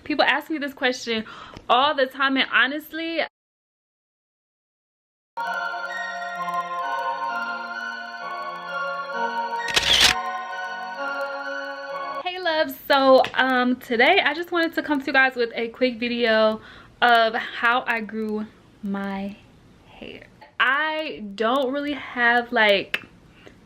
People ask me this question all the time, and honestly, hey loves, so today I just wanted to come to you guys with a quick video of how I grew my hair. I don't really have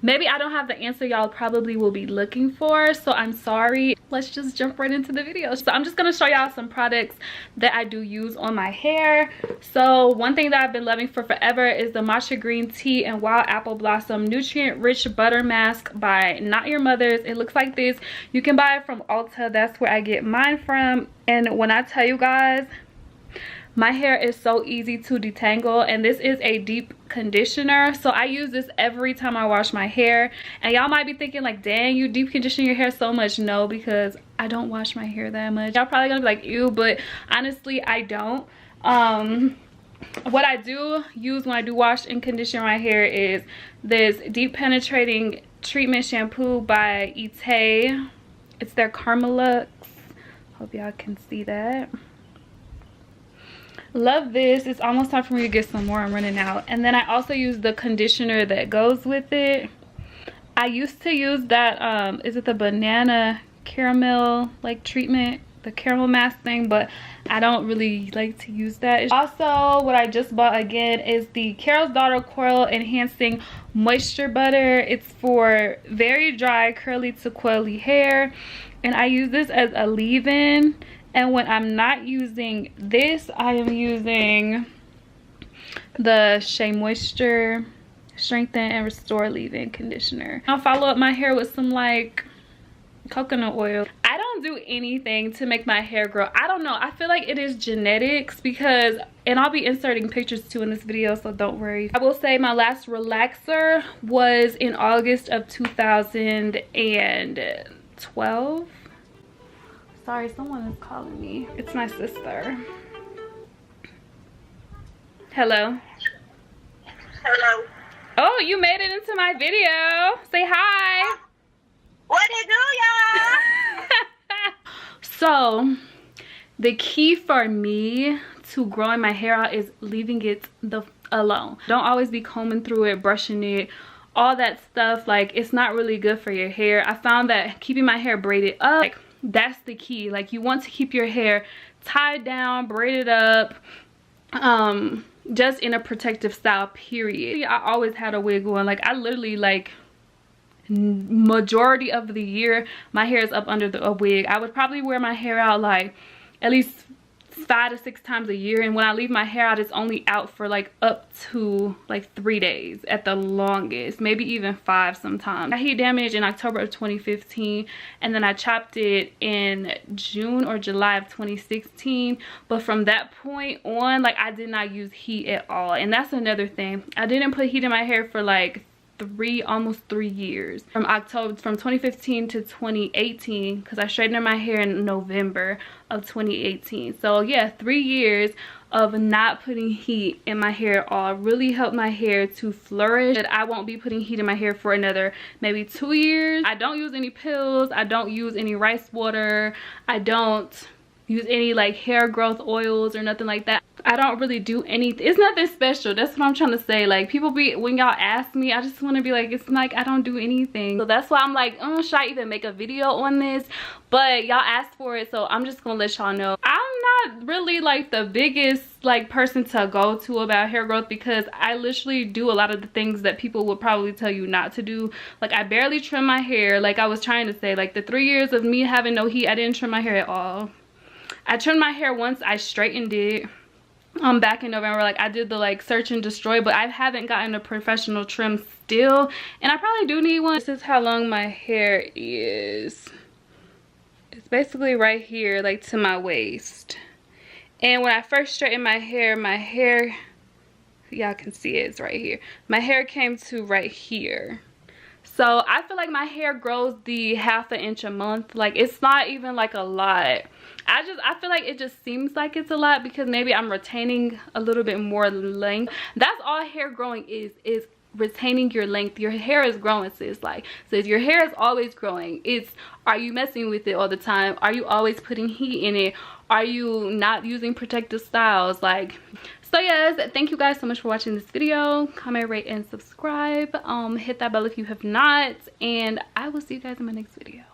maybe I don't have the answer y'all probably will be looking for, so I'm sorry. Let's just jump right into the video. So I'm just gonna show y'all some products that I do use on my hair. So one thing that I've been loving for forever is the matcha green tea and wild apple blossom nutrient rich butter mask by Not Your Mother's. It looks like this. You can buy it from Ulta. That's where I get mine from. And when I tell you guys, my hair is so easy to detangle, and this is a deep conditioner, so I use this every time I wash my hair. And y'all might be thinking like, dang, you deep condition your hair so much. No, because I don't wash my hair that much. Y'all probably gonna be like, ew, but honestly I don't. What I do use when I do wash and condition my hair is this deep penetrating treatment shampoo by Ite. It's their Carmelux. Hope y'all can see that. Love this. It's almost time for me to get some more. I'm running out. And then I also use the conditioner that goes with it. I used to use that is it the banana caramel treatment, the caramel mask thing, but I don't really like to use that. Also, what I just bought again is the Carol's Daughter Coil Enhancing Moisture Butter. It's for very dry, curly to coily hair, and I use this as a leave-in. And when I'm not using this, I am using the Shea Moisture Strengthen and Restore Leave-In Conditioner. I'll follow up my hair with some coconut oil. I don't do anything to make my hair grow. I don't know. I feel like it is genetics because, and I'll be inserting pictures too in this video, so don't worry. I will say my last relaxer was in August of 2012. Sorry, someone is calling me. It's my sister. Hello. Hello. Oh, you made it into my video. Say hi. What it do, y'all? So, the key for me to growing my hair out is leaving it alone. Don't always be combing through it, brushing it, all that stuff. It's not really good for your hair. I found that keeping my hair braided up, that's the key. You want to keep your hair tied down, braided up, just in a protective style, period. I always had a wig on. I literally majority of the year my hair is up under a wig. I would probably wear my hair out at least 5 to 6 times a year, and when I leave my hair out, it's only out for up to 3 days at the longest, maybe even 5 sometimes. I heat damage in October of 2015, and then I chopped it in June or July of 2016. But from that point on, I did not use heat at all. And that's another thing, I didn't put heat in my hair for almost 3 years, from 2015 to 2018, because I straightened my hair in November of 2018. So yeah, 3 years of not putting heat in my hair at all really helped my hair to flourish. That I won't be putting heat in my hair for another maybe 2 years. I don't use any pills, I don't use any rice water, I don't use any hair growth oils or nothing like that. I don't really do anything. It's nothing special. That's what I'm trying to say. People when y'all ask me, I just want to be it's I don't do anything. So that's why I'm should I even make a video on this? But y'all asked for it, so I'm just gonna let y'all know. I'm not really the biggest person to go to about hair growth, because I literally do a lot of the things that people would probably tell you not to do. I barely trim my hair. I was trying to say, the 3 years of me having no heat, I didn't trim my hair at all. I trimmed my hair once, I straightened it back in November. I did the search and destroy, but I haven't gotten a professional trim still, and I probably do need one. This is how long my hair is. It's basically right here, to my waist. And when I first straightened my hair, y'all can see it's right here. My hair came to right here. So I feel my hair grows the ½ inch a month. It's not even a lot. I feel it just seems it's a lot because maybe I'm retaining a little bit more length. That's all hair growing is retaining your length. Your hair is growing, sis. Like, so if your hair is always growing, it's, are you messing with it all the time? Are you always putting heat in it? Are you not using protective styles? Like, so yes, thank you guys so much for watching this video. Comment, rate, and subscribe. Hit that bell if you have not, and I will see you guys in my next video.